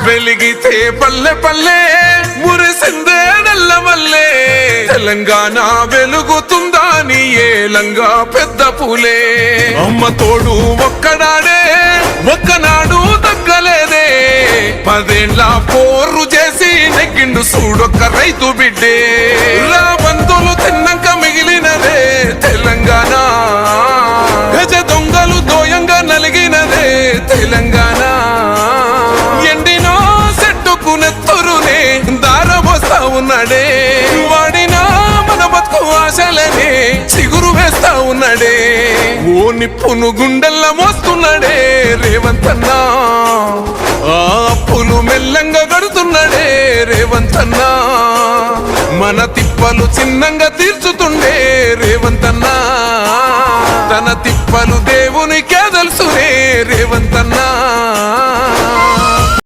వెలిగితే పల్లె పల్లె మురిసిందే నల్లమల్లే తెలంగాణ వెలుగుతుందా నీ ఏలంగా పెద్ద పూలే అమ్మ తోడు ఒక్కడాడే ఒక్కనాడు తగ్గలేదే 10 ఏళ్ల పోరు చేసి నెగ్గిండు చూడొక్క రైతు బిడ్డే రాబందులు తిన్నాక మిగిలినదే తెలంగాణ గజ దొంగలు దోయంగా నలిగినదే తెలంగాణ ఎండినో చెట్టుకు నెత్తురునే దారబోస్తా ఉన్నాడే వాడినా మన బతుకు ఆశలనే చిగురు వేస్తా ఉన్నాడే ఓ నిప్పును గుండెల్లా మోస్తున్నాడే రేవంత్ అన్నా ఆ అప్పులు మెల్లంగా గడుతున్నాడే రేవంత్ అన్నా మన తిప్పలు చిన్నంగా తీర్చుతుండే రేవంత్ అన్నా తన తిప్పలు దేవునికే తెలుసునే రేవంత్ అన్నా